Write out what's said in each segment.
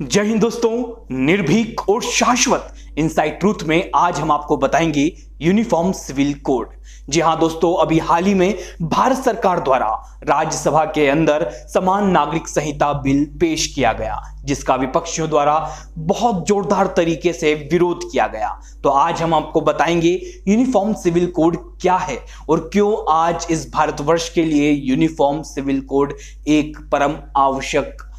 जय हिंद दोस्तों, निर्भीक और शाश्वत इनसाइड ट्रूथ में आज हम आपको बताएंगे यूनिफॉर्म सिविल कोड। जी हां दोस्तों, अभी हाल ही में भारत सरकार द्वारा राज्यसभा के अंदर समान नागरिक संहिता बिल पेश किया गया, जिसका विपक्षियों द्वारा बहुत जोरदार तरीके से विरोध किया गया। तो आज हम आपको बताएंगे यूनिफॉर्म सिविल कोड क्या है और क्यों आज इस भारतवर्ष के लिए यूनिफॉर्म सिविल कोड एक परम आवश्यक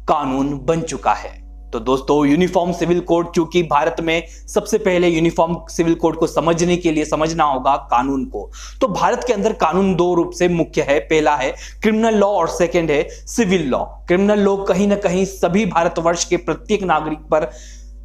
कानून बन चुका है। तो दोस्तों, यूनिफॉर्म सिविल कोड, चूंकि भारत में सबसे पहले यूनिफॉर्म सिविल कोड को समझने के लिए समझना होगा कानून को। तो भारत के अंदर कानून दो रूप से मुख्य है। पहला है क्रिमिनल लॉ और सेकंड है सिविल लॉ। क्रिमिनल लॉ कहीं ना कहीं सभी भारतवर्ष के प्रत्येक नागरिक पर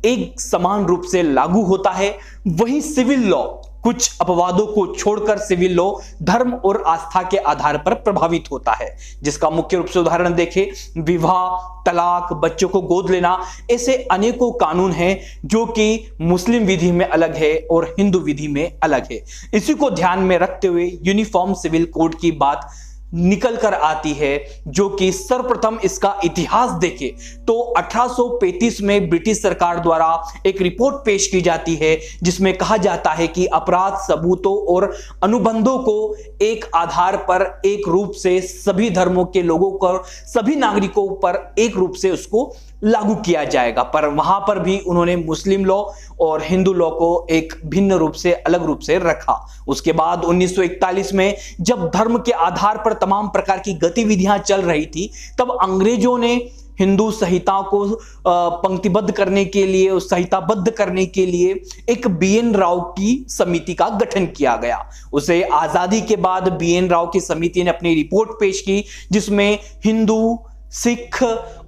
एक समान रूप से लागू होता है। वही सिविल लॉ कुछ अपवादों को छोड़कर सिविल लॉ धर्म और आस्था के आधार पर प्रभावित होता है, जिसका मुख्य रूप से उदाहरण देखें, विवाह, तलाक, बच्चों को गोद लेना, ऐसे अनेकों कानून हैं जो कि मुस्लिम विधि में अलग है और हिंदू विधि में अलग है। इसी को ध्यान में रखते हुए यूनिफॉर्म सिविल कोड की बात निकल कर आती है, जो कि सर्वप्रथम इसका इतिहास देखें तो 1835 में ब्रिटिश सरकार द्वारा एक रिपोर्ट पेश की जाती है, जिसमें कहा जाता है कि अपराध सबूतों और अनुबंधों को एक आधार पर एक रूप से सभी धर्मों के लोगों को, सभी नागरिकों पर एक रूप से उसको लागू किया जाएगा। पर वहां पर भी उन्होंने मुस्लिम लॉ और हिंदू लॉ को एक भिन्न रूप से, अलग रूप से रखा। उसके बाद 1941 में जब धर्म के आधार पर तमाम प्रकार की गतिविधियां चल रही थी, तब अंग्रेजों ने हिंदू संहिता को पंक्तिबद्ध करने के लिए, उस संहिताबद्ध करने के लिए एक BN राव की समिति का गठन किया गया। उसे आजादी के बाद BN राव की समिति ने अपनी रिपोर्ट पेश की, जिसमें हिंदू, सिख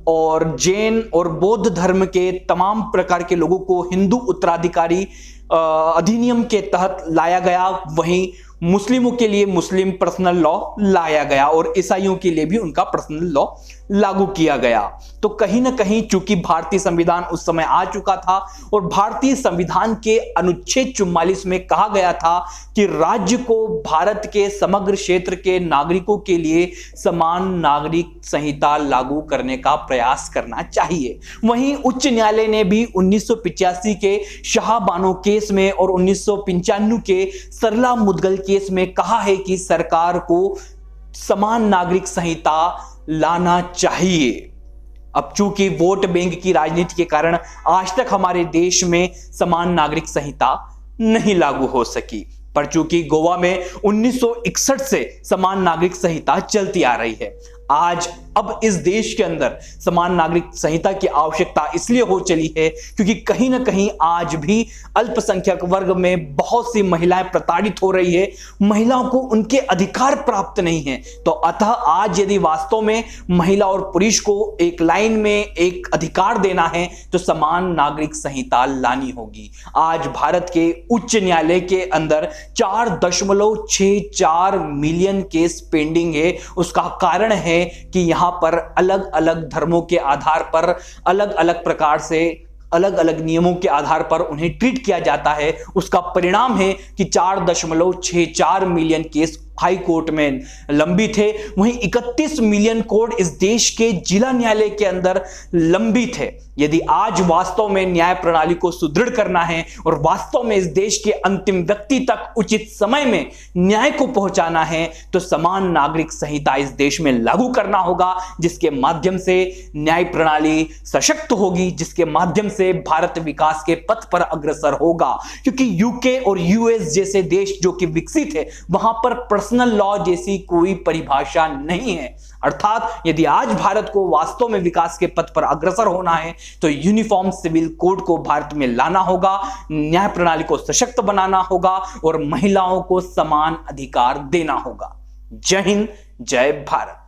और जैन और बौद्ध धर्म के तमाम प्रकार के लोगों को हिंदू उत्तराधिकारी अधिनियम के तहत लाया गया। वहीं मुस्लिमों के लिए मुस्लिम पर्सनल लॉ लाया गया और ईसाइयों के लिए भी उनका पर्सनल लॉ लागू किया गया। तो कहीं ना कहीं चूंकि भारतीय संविधान उस समय आ चुका था और भारतीय संविधान के अनुच्छेद 44 में कहा गया था कि राज्य को भारत के समग्र क्षेत्र के नागरिकों के लिए समान नागरिक संहिता लागू करने का प्रयास करना चाहिए। वहीं उच्च न्यायालय ने भी 1985 के शाहबानो केस में और 1995 के सरला मुदगल केस में कहा है कि सरकार को समान नागरिक संहिता लाना चाहिए। अब चूंकि वोट बैंक की राजनीति के कारण आज तक हमारे देश में समान नागरिक संहिता नहीं लागू हो सकी, पर चूंकि गोवा में 1961 से समान नागरिक संहिता चलती आ रही है, आज अब इस देश के अंदर समान नागरिक संहिता की आवश्यकता इसलिए हो चली है क्योंकि कहीं ना कहीं आज भी अल्पसंख्यक वर्ग में बहुत सी महिलाएं प्रताड़ित हो रही है, महिलाओं को उनके अधिकार प्राप्त नहीं है। तो अतः आज यदि वास्तव में महिला और पुरुष को एक लाइन में एक अधिकार देना है तो समान नागरिक संहिता लानी होगी। आज भारत के उच्च न्यायालय के अंदर 4.64 मिलियन केस पेंडिंग है। उसका कारण है कि यहां पर अलग अलग धर्मों के आधार पर, अलग अलग प्रकार से, अलग अलग नियमों के आधार पर उन्हें ट्रीट किया जाता है। उसका परिणाम है कि 4.64 मिलियन केस हाई कोर्ट में लंबित है। वहीं 31 मिलियन कोड इस देश के जिला न्यायालय के अंदर लंबित है। यदि आज वास्तव में न्याय प्रणाली को सुदृढ़ करना है और वास्तव में इस देश के अंतिम व्यक्ति तक उचित समय में न्याय को पहुंचाना है तो समान नागरिक संहिता इस देश में लागू करना होगा, जिसके माध्यम से न्याय प्रणाली सशक्त होगी, जिसके माध्यम से भारत विकास के पथ पर अग्रसर होगा। क्योंकि यूके और यूएस जैसे देश जो कि विकसित है, वहां पर पर्सनल लॉ जैसी कोई परिभाषा नहीं है। अर्थात यदि आज भारत को वास्तव में विकास के पथ पर अग्रसर होना है तो यूनिफॉर्म सिविल कोड को भारत में लाना होगा, न्याय प्रणाली को सशक्त बनाना होगा और महिलाओं को समान अधिकार देना होगा। जय हिंद, जय भारत।